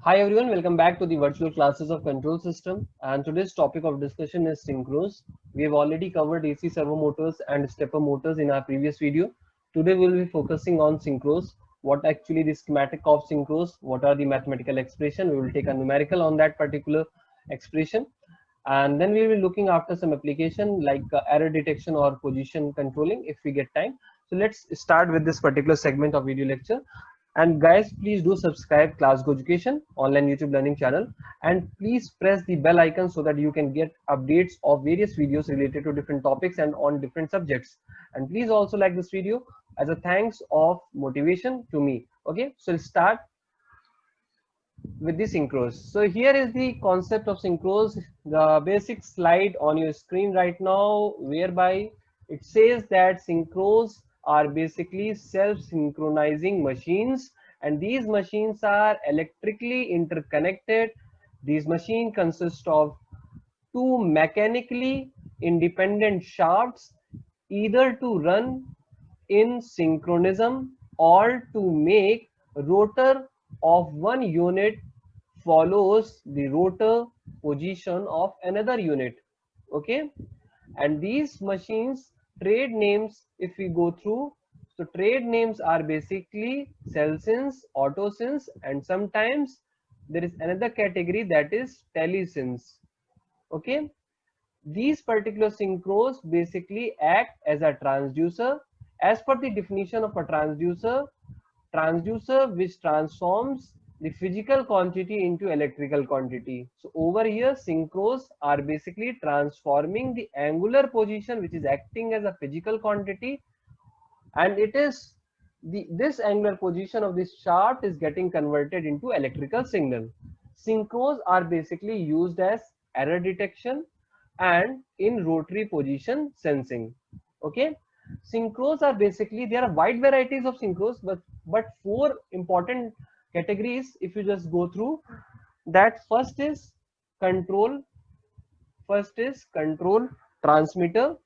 Hi everyone, welcome back to the virtual classes of control system. And today's topic of discussion is synchros. We have already covered AC servo motors and stepper motors in our previous video. Today we will be focusing on synchros. What actually the schematic of synchros? What are the mathematical expression? We will take a numerical on that particular expression. And then we will be looking after some application like error detection or position controlling if we get time. So let's start with this particular segment of video lecture. And guys, please do subscribe ClassGo Education online YouTube learning channel, and please press the bell icon so that you can get updates of various videos related to different topics and on different subjects. And please also like this video as a thanks of motivation to me. Okay, so let's start with the synchros. So here is the concept of synchros, the basic slide on your screen right now, whereby it says that synchros are basically self-synchronizing machines, and these machines are electrically interconnected. These machines consist of two mechanically independent shafts, either to run in synchronism or to make rotor of one unit follows the rotor position of another unit. Okay, and these machines trade names, if we go through, so trade names are basically cellsins, autosins, and sometimes there is another category that is telesins. Okay, these particular synchros basically act as a transducer. As per the definition of a transducer, transducer which transforms the physical quantity into electrical quantity. So over here, synchros are basically transforming the angular position which is acting as a physical quantity, and it is this angular position of this shaft is getting converted into electrical signal. Synchros are basically used as error detection and in rotary position sensing. Okay, synchros are basically, there are wide varieties of synchros, but four important categories if you just go through that. First is control transmitter.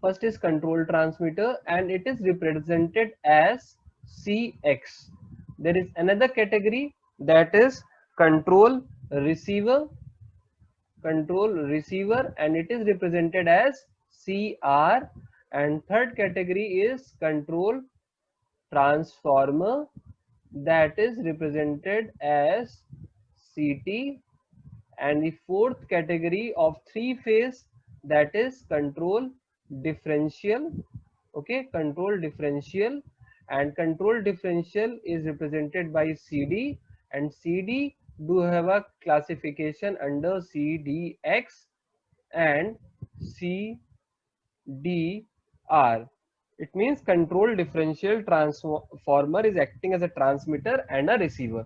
First is control transmitter, and it is represented as CX. There is another category that is control receiver, and it is represented as CR. And third category is control transformer, that is represented as CT. And the fourth category of three phase, that is control differential. Okay, control differential, and control differential is represented by CD, and CD do have a classification under CDX and CDR. It means control differential transformer is acting as a transmitter and a receiver.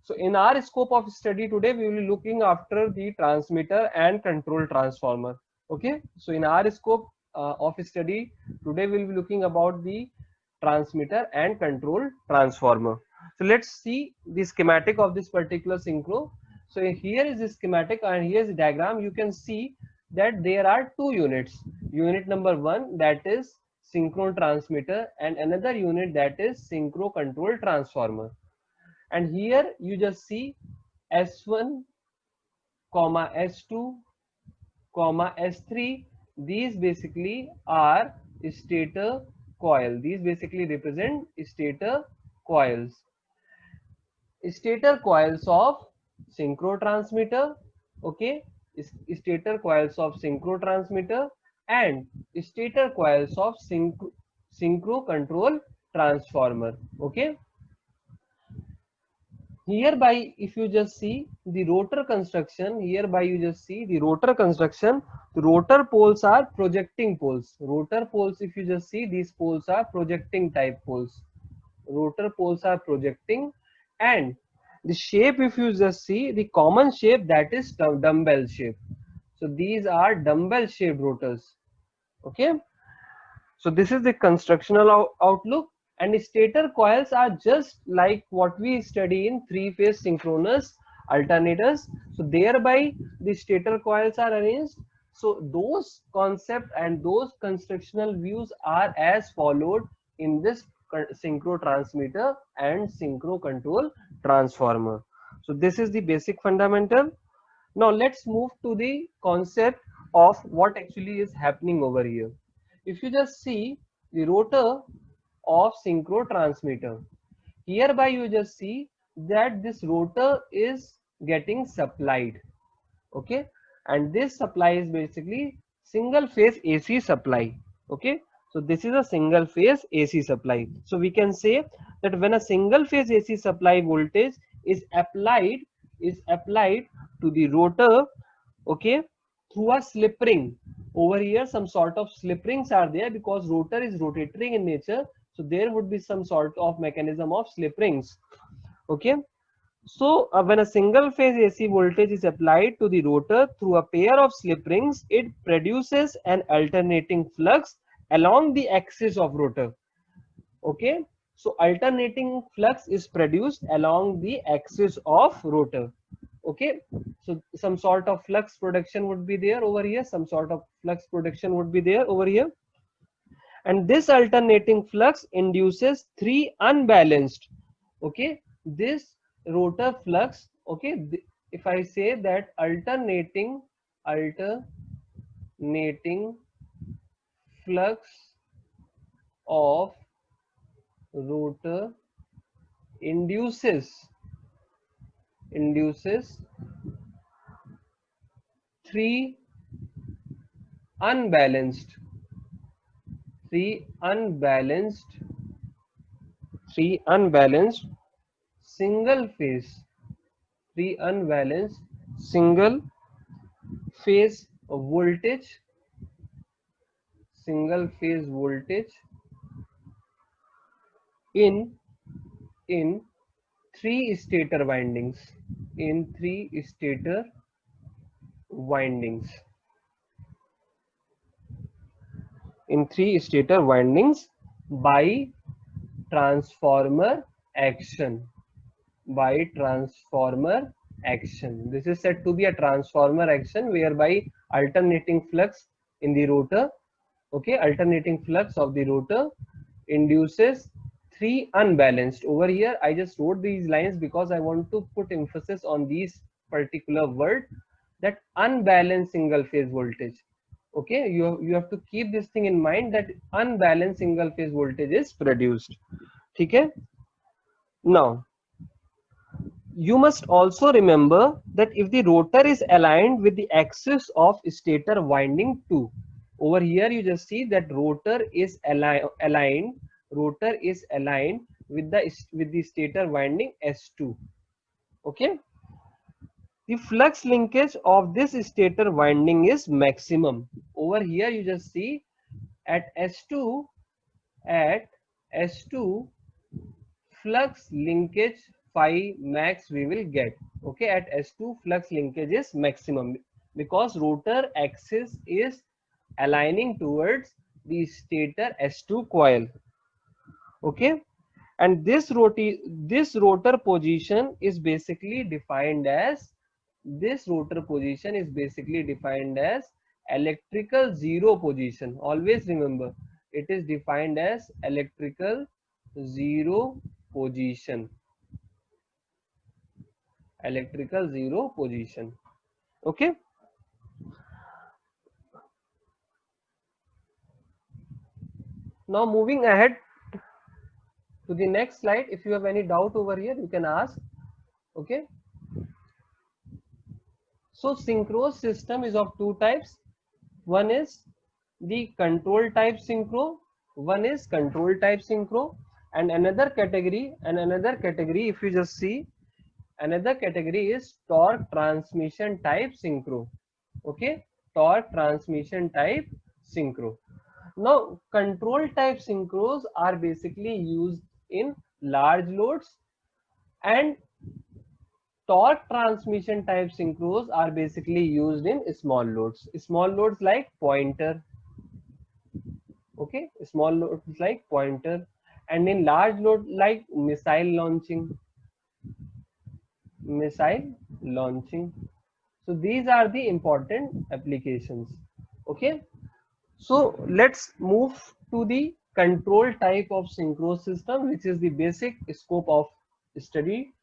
So in our scope of study today, we will be looking after the transmitter and control transformer. Okay, so in our scope of study today, we will be looking about the transmitter and control transformer. So let's see the schematic of this particular synchro. So here is the schematic and here is the diagram. You can see that there are two units. Unit number one, that is synchro transmitter, and another unit that is synchro control transformer. And here you just see S1 comma S2 comma S3. These basically are stator coil. These basically represent stator coils. Stator coils of synchro transmitter. Okay, stator coils of synchro transmitter and stator coils of synchro control transformer. Okay, hereby if you just see the rotor construction, hereby you just see the rotor construction. The rotor poles are projecting poles. Rotor poles, if you just see, these poles are projecting type poles. Rotor poles are projecting, and the shape, if you just see the common shape, that is dumbbell shape. So these are dumbbell shaped rotors. Okay, so this is the constructional outlook. And stator coils are just like what we study in three-phase synchronous alternators. So thereby the stator coils are arranged. So those concept and those constructional views are as followed in this synchro transmitter and synchro control transformer. So this is the basic fundamental. Now let's move to the concept of what actually is happening over here. If you just see the rotor of synchro transmitter, hereby you just see that this rotor is getting supplied, okay, and this supply is basically single phase AC supply, okay. So this is a single phase AC supply. So we can say that when a single phase AC supply voltage is applied to the rotor, okay, through a slip ring. Over here some sort of slip rings are there because rotor is rotating in nature, so there would be some sort of mechanism of slip rings, okay. So when a single phase AC voltage is applied to the rotor through a pair of slip rings, it produces an alternating flux along the axis of rotor, okay. So alternating flux is produced along the axis of rotor, okay. So some sort of flux production would be there over here, some sort of flux production would be there over here, and this alternating flux induces three unbalanced, okay, this rotor flux, okay. If I say that alternating flux of rotor induces three unbalanced three unbalanced single phase single phase voltage in in three stator windings windings in three stator windings by transformer action This is said to be a transformer action whereby alternating flux in the rotor, okay, alternating flux of the rotor induces three unbalanced. Over here I just wrote these lines because I want to put emphasis on these particular word, that unbalanced single phase voltage, okay. You have to keep this thing in mind, that unbalanced single phase voltage is produced, okay. Now you must also remember that if the rotor is aligned with the axis of stator winding 2, over here you just see that rotor is aligned with the stator winding S2, okay. The flux linkage of this stator winding is maximum. Over here you just see at S2 at S2 flux linkage phi max we will get, okay. At S2 flux linkage is maximum because rotor axis is aligning towards the stator S2 coil, okay. And this rotor position is basically defined as electrical zero position. Always remember, it is defined as electrical zero position okay. Now moving ahead to the next slide, if you have any doubt over here you can ask, okay. So synchronous system is of two types. One is the control type synchro, and another category if you just see, another category is torque transmission type synchro, okay. Torque transmission type synchro. Now control type synchros are basically used in large loads, and torque transmission type synchros are basically used in small loads like pointer, okay, small loads like pointer, and in large load like missile launching. So these are the important applications, okay. So let's move to the control type of synchro system, which is the basic scope of study.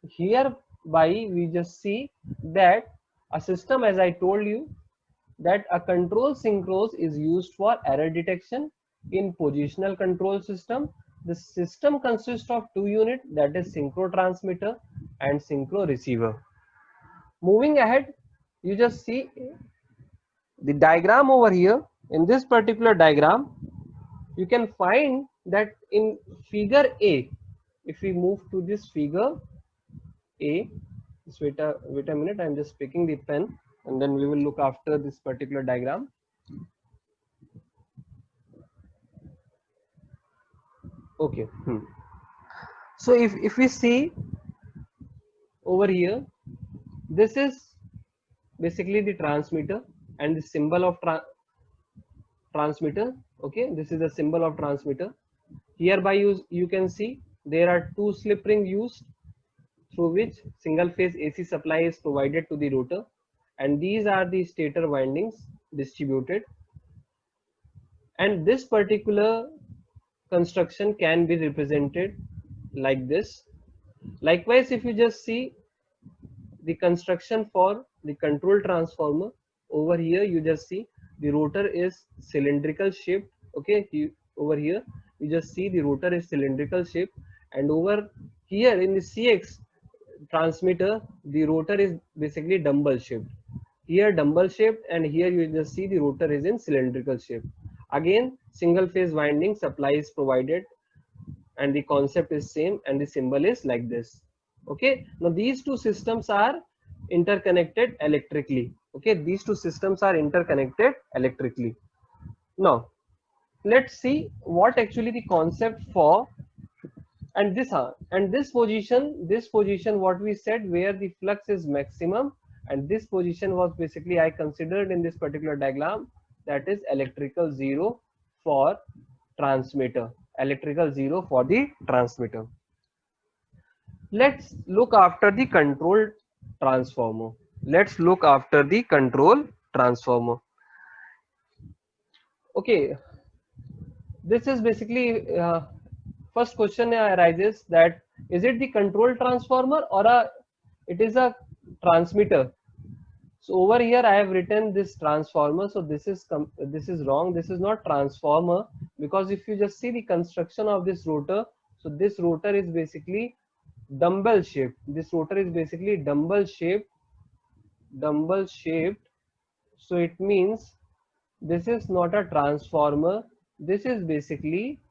Here by, we just see that a system, as I told you, that a control synchros is used for error detection in positional control system. The system consists of two units, that is synchro transmitter and synchro receiver. Moving ahead, you just see the diagram over here. In this particular diagram, you can find that in figure A, if we move to this figure A, just wait a minute, I'm just picking the pen and then we will look after this particular diagram. Okay. So if we see over here, this is basically the transmitter and the symbol of transmitter. Okay, this is the symbol of transmitter. Hereby you can see there are two slip rings used through which single phase AC supply is provided to the rotor, and these are the stator windings distributed, and this particular construction can be represented like this. Likewise, if you just see the construction for the control transformer, over here you just see the rotor is cylindrical shaped. Okay, over here you just see the rotor is cylindrical shaped, and over here in the CX transmitter the rotor is basically dumbbell shaped. Here dumbbell shaped, and here you just see the rotor is in cylindrical shape. Again, single phase winding supply is provided, and the concept is same, and the symbol is like this. Okay, now these two systems are interconnected electrically. Okay, these two systems are interconnected electrically. Now let's see what actually the concept for, and this position what we said, where the flux is maximum, and this position was basically I considered in this particular diagram, that is electrical zero for transmitter, electrical zero for the transmitter. Let's look after the control transformer. Let's look after the control transformer. Okay, this is basically first question arises, that is it the control transformer or it is a transmitter? So over here I have written this transformer, so this is wrong. This is not transformer, because if you just see the construction of this rotor, so this rotor is basically dumbbell shaped. This rotor is basically dumbbell shaped. So it means this is not a transformer. This is basically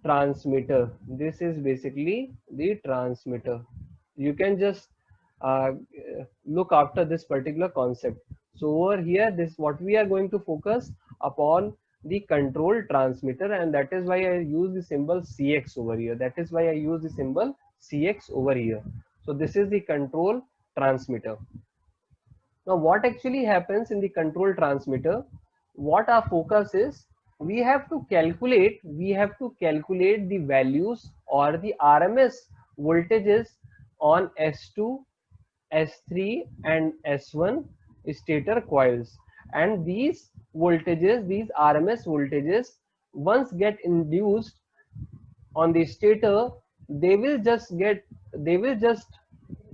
transmitter. This is basically the transmitter. You can just look after this particular concept. So over here, this what we are going to focus upon the control transmitter, and that is why I use the symbol CX over here. That is why I use the symbol CX over here. So this is the control transmitter. Now what actually happens in the control transmitter, what our focus is, we have to calculate the values or the RMS voltages on S2, S3 and S1 stator coils, and these voltages, these RMS voltages, once get induced on the stator, they will just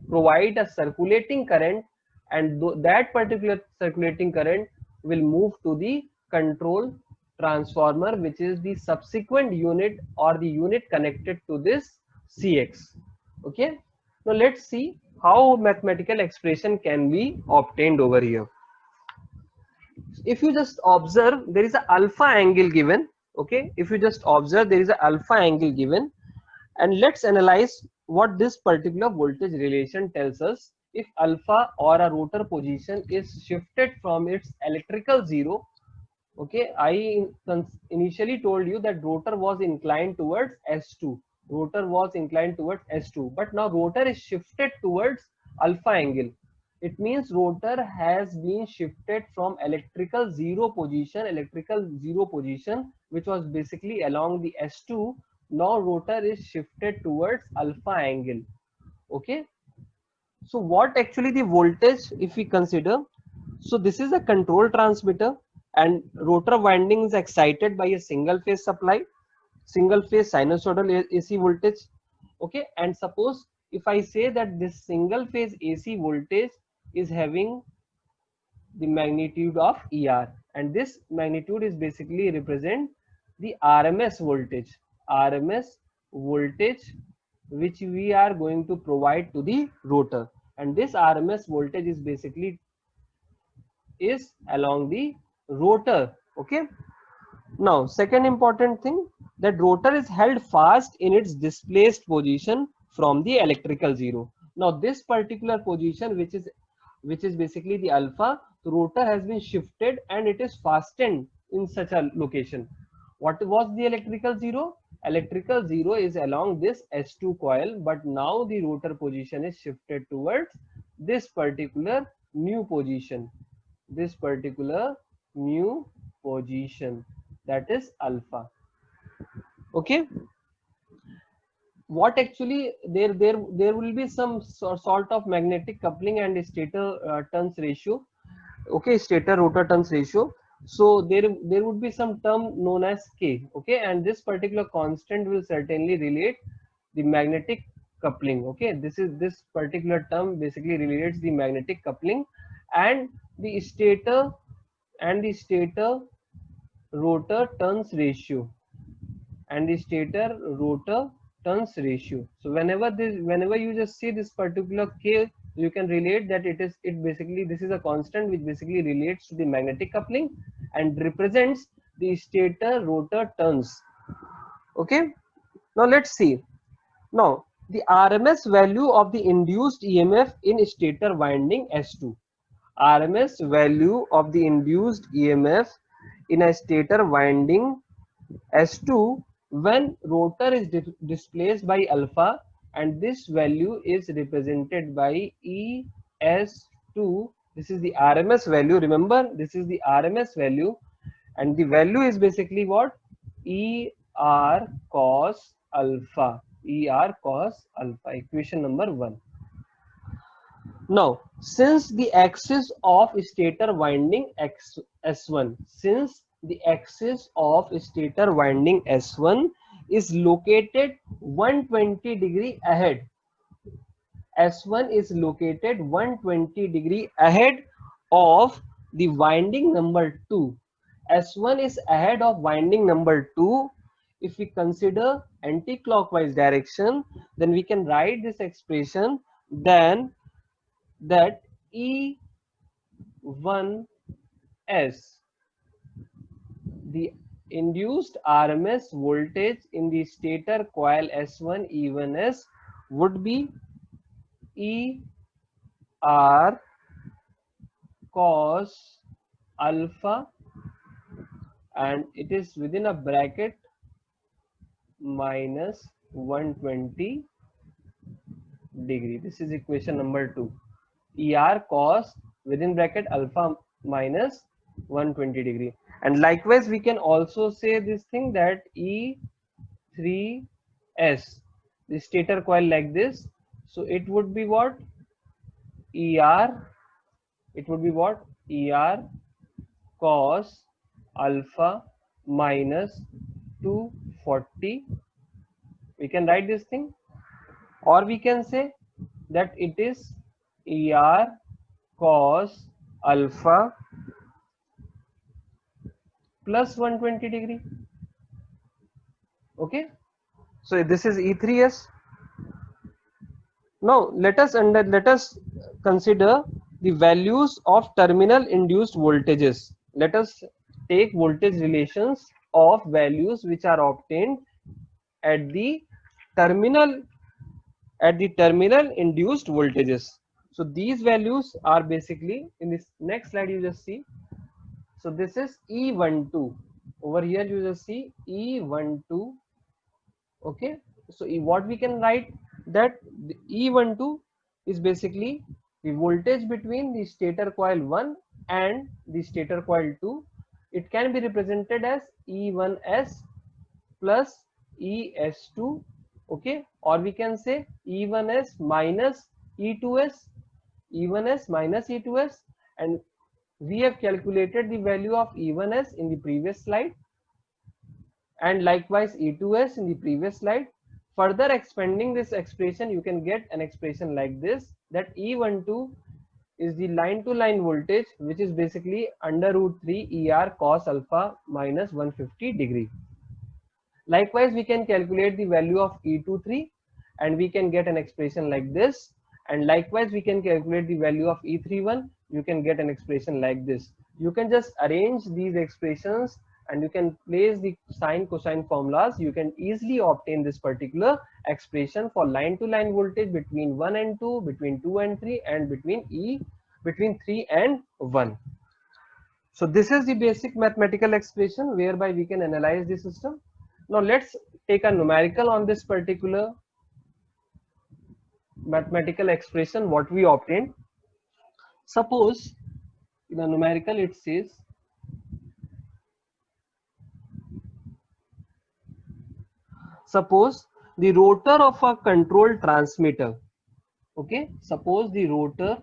provide a circulating current, and that particular circulating current will move to the control transformer, which is the subsequent unit or the unit connected to this CX. Okay, now let's see how mathematical expression can be obtained over here. If you just observe, there is an alpha angle given. Okay, if you just observe, there is an alpha angle given, and let's analyze what this particular voltage relation tells us. If alpha or a rotor position is shifted from its electrical zero, okay, I initially told you that rotor was inclined towards S2. Rotor was inclined towards S2, but now rotor is shifted towards alpha angle. It means rotor has been shifted from electrical zero position, which was basically along the S2. Now rotor is shifted towards alpha angle. Okay, so what actually the voltage, if we consider, so this is a control transmitter, and rotor winding is excited by a single phase supply, single phase sinusoidal AC voltage. Okay, and suppose if I say that this single phase AC voltage is having the magnitude of ER, and this magnitude is basically represent the RMS voltage which we are going to provide to the rotor, and this RMS voltage is basically is along the rotor. Okay, now second important thing, that rotor is held fast in its displaced position from the electrical zero. Now this particular position, which is basically the alpha, the rotor has been shifted and it is fastened in such a location. What was the electrical zero? Electrical zero is along this S2 coil, but now the rotor position is shifted towards this particular new position, this particular new position, that is alpha. Okay, what actually there will be some sort of magnetic coupling and stator turns ratio. Okay, stator rotor turns ratio. So there would be some term known as K. Okay, and this particular constant will certainly relate the magnetic coupling. Okay, this particular term basically relates the magnetic coupling and the stator rotor turns ratio, and the stator rotor turns ratio. So whenever you just see this particular K, you can relate that it basically, this is a constant which basically relates to the magnetic coupling and represents the stator rotor turns. Okay, now let's see. Now the RMS value of the induced EMF in stator winding S2. RMS value of the induced EMF in a stator winding S2 when rotor is displaced by alpha, and this value is represented by ES2. This is the RMS value. Remember, this is the RMS value, and the value is basically what? ER cos alpha. ER cos alpha. Equation number 1. Now, since the axis of stator winding S1, since the axis of stator winding S1 is located 120 degree ahead, S1 is located 120 degree ahead of the winding number 2. S1 is ahead of winding number 2. If we consider anti-clockwise direction, then we can write this expression then that E1S, the induced RMS voltage in the stator coil S1 E1S would be ER cos alpha, and it is within a bracket minus 120 degree. This is equation number 2. ER cos within bracket alpha minus 120 degree. And likewise we can also say this thing that E3S, the stator coil like this, so it would be what? ER, it would be what? ER cos alpha minus 240. We can write this thing, or we can say that it is ER cos alpha plus 120 degree. Okay, so this is E3S. Now let us consider the values of terminal induced voltages. Let us take voltage relations of values which are obtained at the terminal induced voltages. So these values are basically in this next slide, you just see. So this is E12. Over here you just see E12. Okay, so what we can write, that the E12 is basically the voltage between the stator coil 1 and the stator coil 2. It can be represented as E1S plus ES2. Okay, or we can say E1S minus E2S, E1S minus E2S, and we have calculated the value of E1S in the previous slide and likewise E2S in the previous slide. Further expanding this expression, you can get an expression like this, that E12 is the line to line voltage, which is basically under root 3 ER cos alpha minus 150 degree. Likewise, we can calculate the value of E23 and we can get an expression like this. And likewise, we can calculate the value of E31. You can get an expression like this. You can just arrange these expressions and you can place the sine cosine formulas. You can easily obtain this particular expression for line to line voltage between 1 and 2, between 2 and 3, and between 3 and 1. So this is the basic mathematical expression whereby we can analyze the system. Now let's take a numerical on this particular mathematical expression what we obtained. Suppose in a numerical it says suppose the rotor of a control transmitter. Okay, suppose the rotor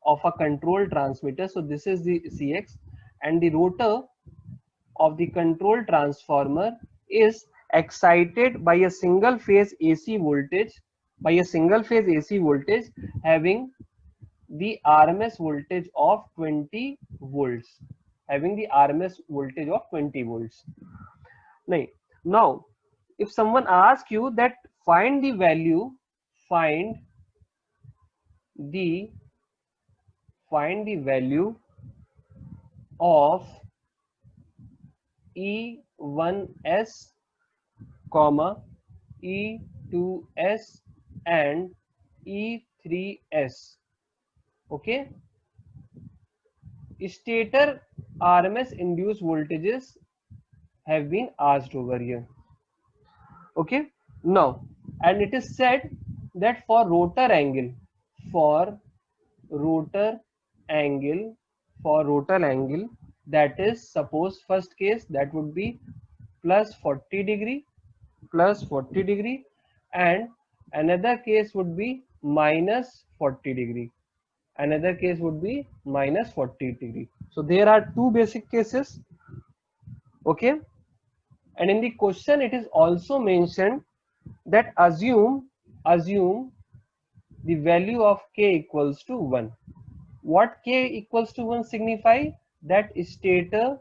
of a control transmitter, so this is the CX, and the rotor of the control transformer is excited by a single phase AC voltage, having the RMS voltage of 20 volts, Now if someone asks you that find the value of E1s, E2s and E3s. Okay, stator RMS induced voltages have been asked over here. Okay, now, and it is said that for rotor angle, that is, suppose first case that would be plus 40 degree, and another case would be minus 40 degree, so there are two basic cases. Okay, and in the question it is also mentioned that assume the value of k equals to 1. What k equals to 1 signify? That stator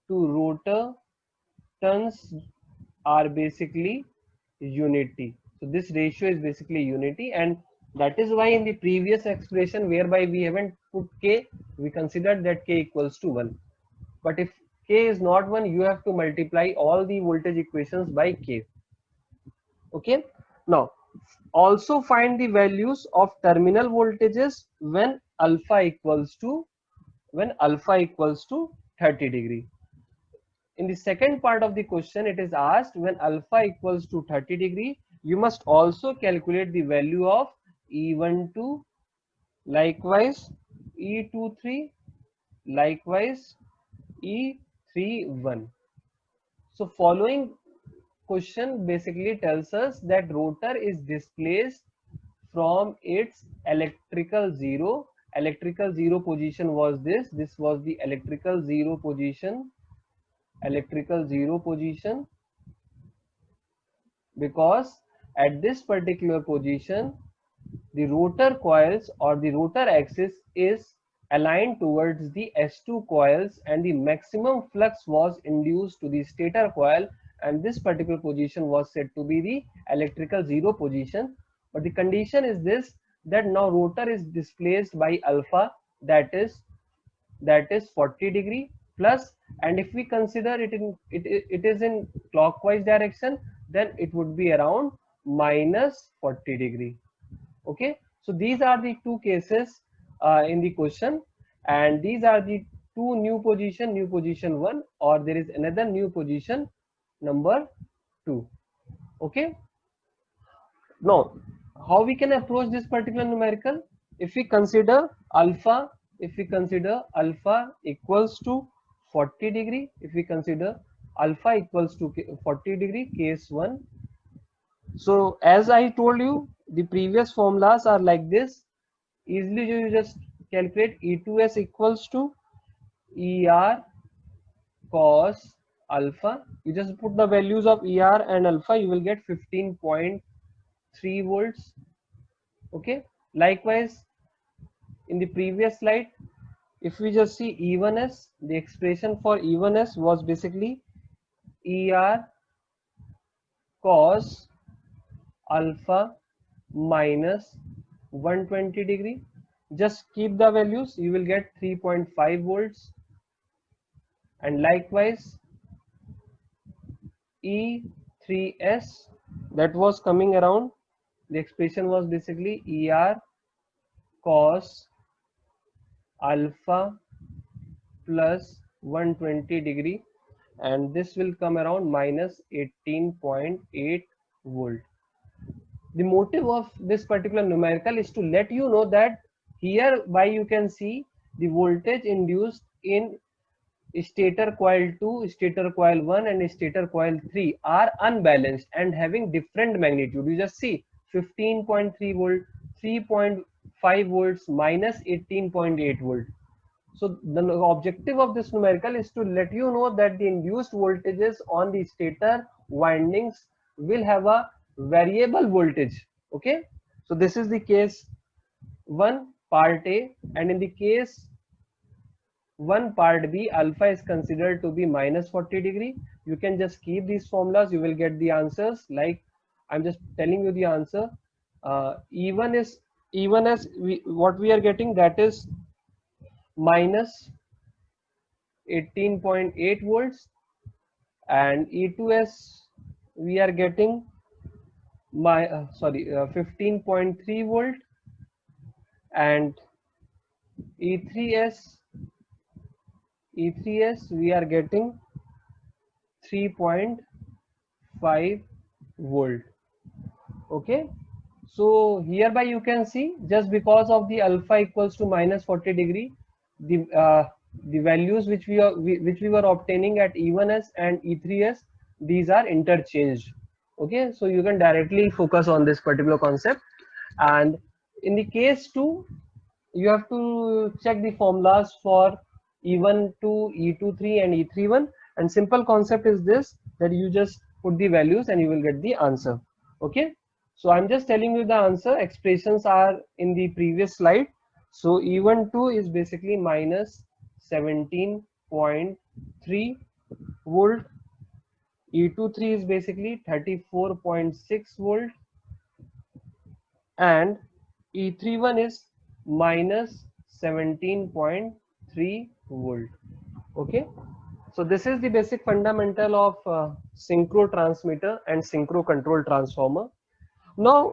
to rotor turns are basically unity. So this ratio is basically unity, and that is why in the previous expression whereby we haven't put k, we considered that k equals to 1. But if k is not 1, you have to multiply all the voltage equations by k. Okay, now also find the values of terminal voltages when alpha equals to 30 degree. In the second part of the question, it is asked when alpha equals to 30 degree, you must also calculate the value of E12, likewise E23, likewise E31. So following question basically tells us that rotor is displaced from its electrical zero. Electrical zero position was this was the electrical zero position, because at this particular position the rotor coils or the rotor axis is aligned towards the S2 coils and the maximum flux was induced to the stator coil, and this particular position was said to be the electrical zero position. But the condition is this, that now rotor is displaced by alpha, that is 40 degree plus, and if we consider it is in clockwise direction, then it would be around minus 40 degree. Okay, so these are the two cases in the question, and these are the two new position 1, or there is another new position number 2. Okay, now how we can approach this particular numerical? If we consider alpha equals to 40 degree, case 1. So as I told you, the previous formulas are like this. Easily you just calculate E2s equals to ER cos alpha. You just put the values of ER and alpha, you will get 15.3 volts. Okay. Likewise, in the previous slide, if we just see E1S, the expression for E1S was basically ER cos alpha minus 120 degree. Just keep the values, you will get 3.5 volts. And likewise, E3S, that was coming around, the expression was basically ER cos alpha plus 120 degree, and this will come around minus 18.8 volt. The motive of this particular numerical is to let you know that hereby you can see the voltage induced in stator coil 2, stator coil 1 and stator coil 3 are unbalanced and having different magnitude. You just see 15.3 volt, 3.5 volts minus 18.8 volt. So the objective of this numerical is to let you know that the induced voltages on the stator windings will have a variable voltage. Okay, so this is the case 1 part A, and in the case 1 part B, alpha is considered to be minus 40 degree. You can just keep these formulas, you will get the answers. Like I'm just telling you the answer. E1 is what we are getting, that is minus 18.8 volts, and E2S we are getting 15.3 volt, and E3S we are getting 3.5 volt. Okay, so hereby you can see, just because of the alpha equals to minus 40 degree, the values which we were obtaining at E1S and E3S, these are interchanged. Okay, so you can directly focus on this particular concept. And in the case 2, you have to check the formulas for E12, E23 and E31, and simple concept is this, that you just put the values and you will get the answer. Okay, so I'm just telling you the answer. Expressions are in the previous slide. So E12 is basically minus 17.3 volt, E23 is basically 34.6 volt, and E31 is minus 17.3 volt. Okay, so this is the basic fundamental of synchro transmitter and synchro control transformer. Now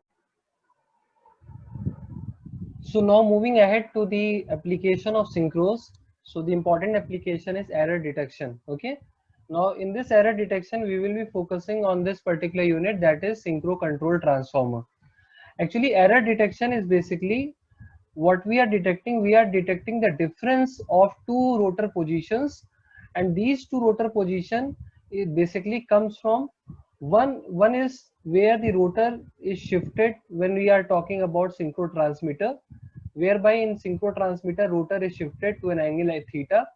moving ahead to the application of synchros. So the important application is error detection. Okay, now in this error detection we will be focusing on this particular unit, that is synchro control transformer. Actually, error detection is basically what we are detecting. We are detecting the difference of two rotor positions, and these two rotor position basically comes from one is where the rotor is shifted when we are talking about synchro transmitter, whereby in synchro transmitter rotor is shifted to an angle at theta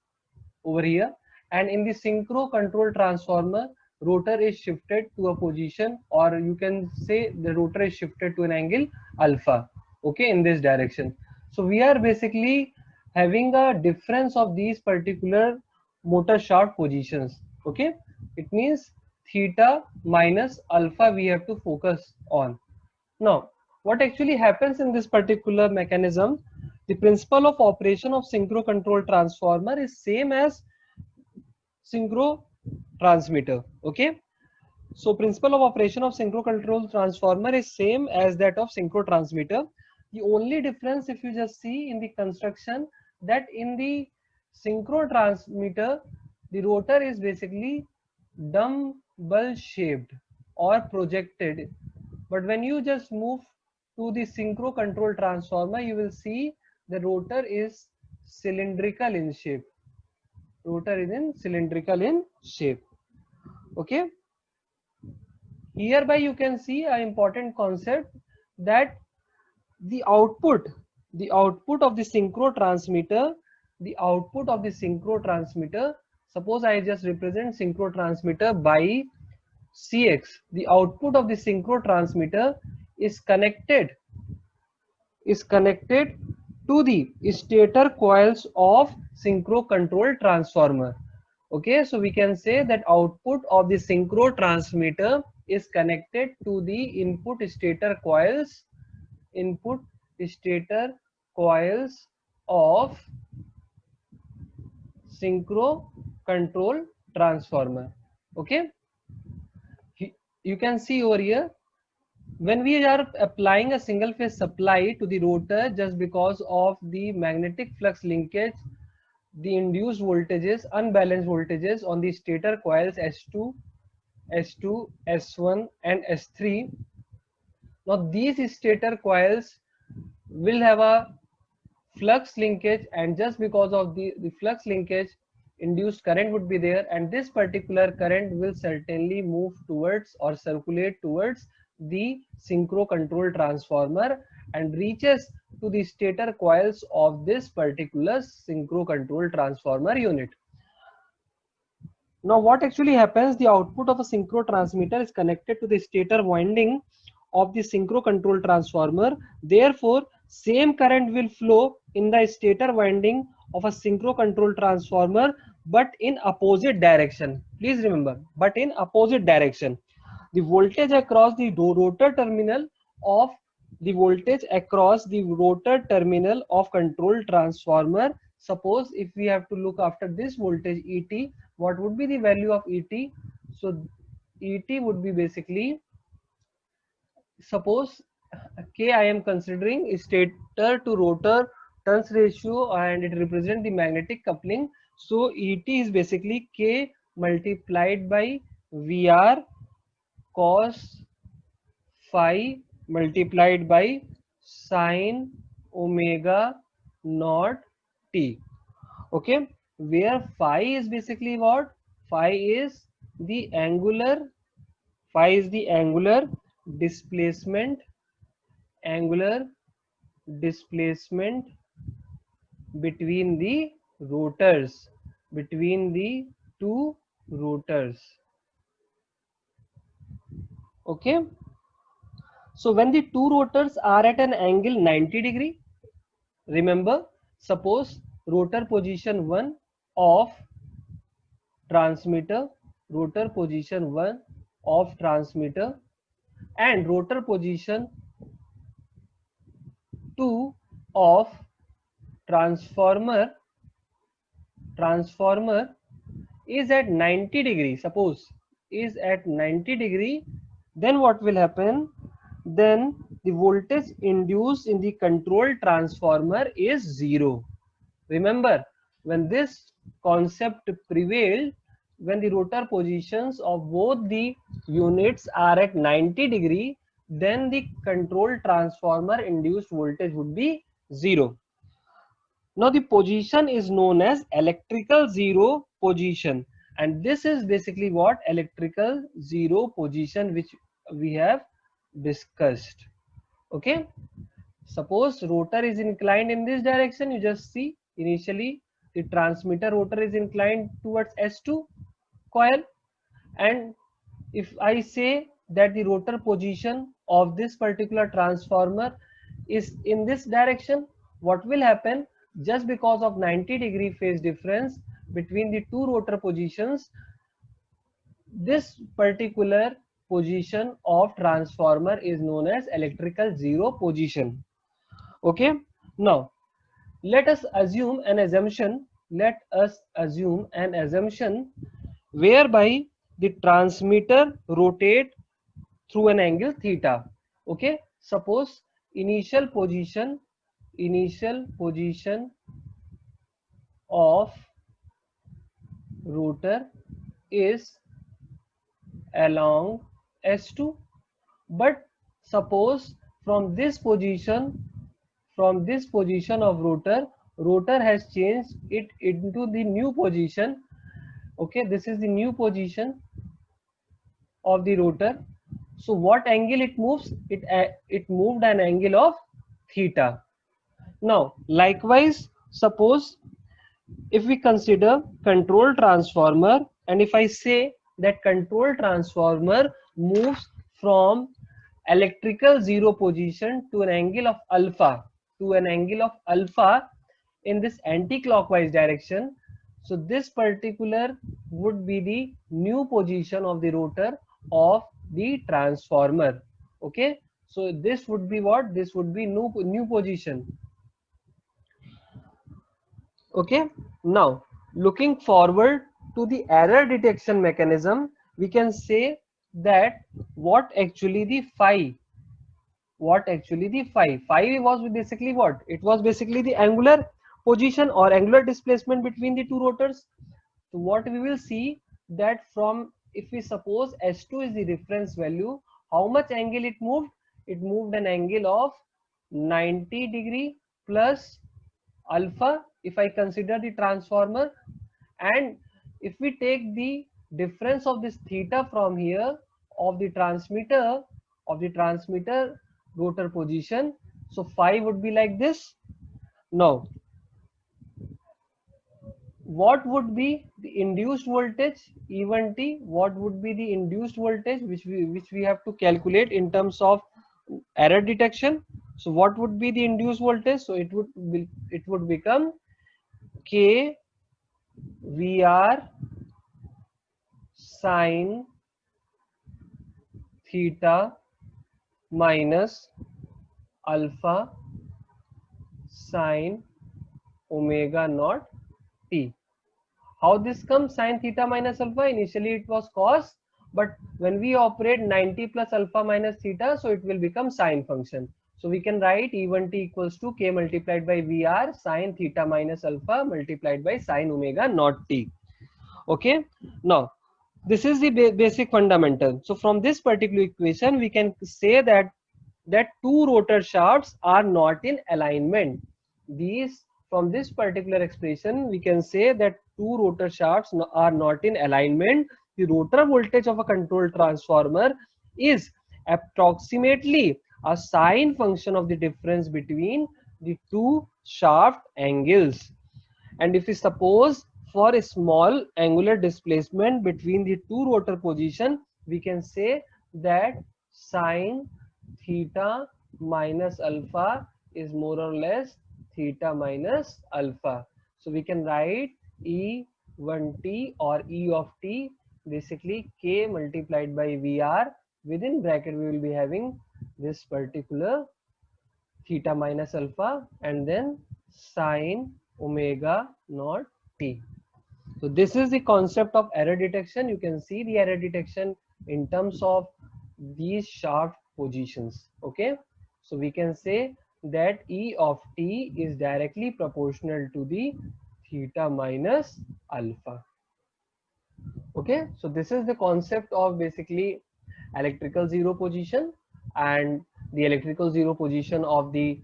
over here, and in the synchro control transformer rotor is shifted to a position, or you can say the rotor is shifted to an angle alpha. Okay, in this direction. So we are basically having a difference of these particular motor shaft positions. Okay, it means theta minus alpha we have to focus on. Now what actually happens in this particular mechanism, the principle of operation of synchro control transformer is same as synchro transmitter. Okay, so principle of operation of synchro control transformer is same as that of synchro transmitter. The only difference, if you just see in the construction, that in the synchro transmitter the rotor is basically dumbbell shaped or projected, but when you just move to the synchro control transformer, you will see the rotor is cylindrical in shape. Rotor is in cylindrical in shape. Okay, hereby you can see an important concept, that the output of the synchro transmitter Suppose I just represent synchro transmitter by CX. The output of the synchro transmitter is connected to the stator coils of synchro control transformer. Okay, so we can say that output of the synchro transmitter is connected to the input stator coils of synchro control transformer. Okay, you can see over here, when we are applying a single phase supply to the rotor, just because of the magnetic flux linkage, the induced voltages, unbalanced voltages on the stator coils S2, S1 and S3. Now these stator coils will have a flux linkage, and just because of the flux linkage, induced current would be there, and this particular current will certainly move towards or circulate towards the synchro control transformer and reaches to the stator coils of this particular synchro control transformer unit. Now what actually happens, the output of a synchro transmitter is connected to the stator winding of the synchro control transformer. Therefore, same current will flow in the stator winding of a synchro control transformer, but in opposite direction. Please remember, but in opposite direction. The voltage across the rotor terminal of control transformer. Suppose if we have to look after this voltage ET, what would be the value of ET? So ET would be basically, suppose K I am considering stator to rotor turns ratio, and it represents the magnetic coupling. So ET is basically K multiplied by VR cos phi multiplied by sine omega naught t. Okay, where phi is basically what? Phi is the angular displacement between the rotors, between the two rotors. Okay, so when the two rotors are at an angle 90 degree, remember, suppose rotor position 1 of transmitter, and rotor position 2 of transformer is at 90 degree, suppose is at 90 degree, then what will happen? Then the voltage induced in the control transformer is 0. Remember, when this concept prevailed, when the rotor positions of both the units are at 90 degree, then the control transformer induced voltage would be 0. Now the position is known as electrical zero position, and this is basically what? Electrical zero position, which we have discussed. Okay, suppose rotor is inclined in this direction. You just see, initially the transmitter rotor is inclined towards S2 coil, and if I say that the rotor position of this particular transformer is in this direction, what will happen? Just because of 90 degree phase difference between the two rotor positions, this particular position of transformer is known as electrical zero position. Okay, now let us assume an assumption whereby the transmitter rotate through an angle theta. Okay, suppose initial position of rotor is along S2, but suppose from this position of rotor has changed it into the new position. Okay, this is the new position of the rotor. So what angle it moves? It moved an angle of theta. Now likewise, suppose if we consider control transformer, and if I say that control transformer moves from electrical zero position to an angle of alpha, in this anti-clockwise direction, so this particular would be the new position of the rotor of the transformer. Okay, so this would be what? This would be new position. Okay, now looking forward to the error detection mechanism, we can say that what actually the phi was basically what? It was basically the angular position or angular displacement between the two rotors. So what we will see that from, if we suppose S2 is the reference value, how much angle it moved? It moved an angle of 90° plus alpha if I consider the transformer, and if we take the difference of this theta from here of the transmitter rotor position, so phi would be like this. Now what would be the induced voltage E1T? What would be the induced voltage which we have to calculate in terms of error detection? So what would be the induced voltage? So it would become K VR sine theta minus alpha sine omega naught t. How this comes? Sine theta minus alpha, initially it was cos, but when we operate 90 plus alpha minus theta, so it will become sine function. So we can write E1T equals to K multiplied by VR sine theta minus alpha multiplied by sine omega naught t. Okay, now this is the basic fundamental. So from this particular equation, we can say that two rotor shafts are not in alignment. From this particular expression, we can say that two rotor shafts are not in alignment. The rotor voltage of a control transformer is approximately a sine function of the difference between the two shaft angles. And if we suppose for a small angular displacement between the two rotor position, we can say that sine theta minus alpha is more or less theta minus alpha. So we can write E1T or E of t basically K multiplied by VR. Within bracket we will be having this particular theta minus alpha and then sine omega naught t. So this is the concept of error detection. You can see the error detection in terms of these shaft positions. Okay, so we can say that E of t is directly proportional to the theta minus alpha. Okay, so this is the concept of basically electrical zero position and the electrical zero position of the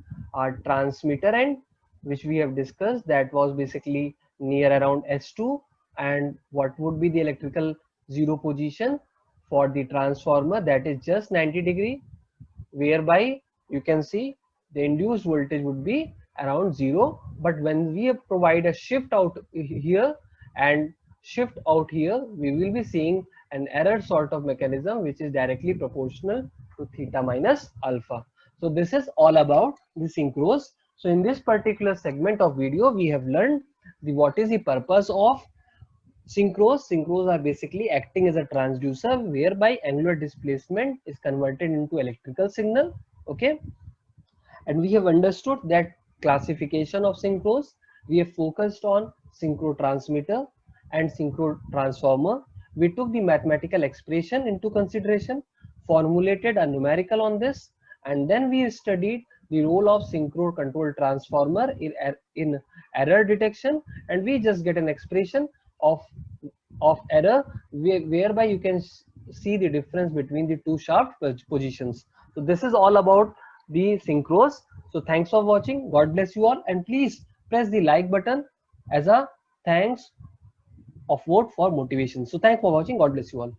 transmitter end, which we have discussed, that was basically near around S2, and what would be the electrical zero position for the transformer, that is just 90°, whereby you can see the induced voltage would be around 0. But when we provide a shift out here and shift out here, we will be seeing an error sort of mechanism which is directly proportional to theta minus alpha. So this is all about the synchros. So in this particular segment of video, we have learned what is the purpose of synchros. Synchros are basically acting as a transducer whereby angular displacement is converted into electrical signal. Okay, and we have understood that classification of synchros. We have focused on synchro transmitter and synchro transformer. We took the mathematical expression into consideration, formulated a numerical on this, and then we studied the role of synchro control transformer in error detection, and we just get an expression of error whereby you can see the difference between the two shaft positions. So this is all about the synchros. So thanks for watching. God bless you all, and please press the like button as a thanks of vote for motivation. So thanks for watching. God bless you all.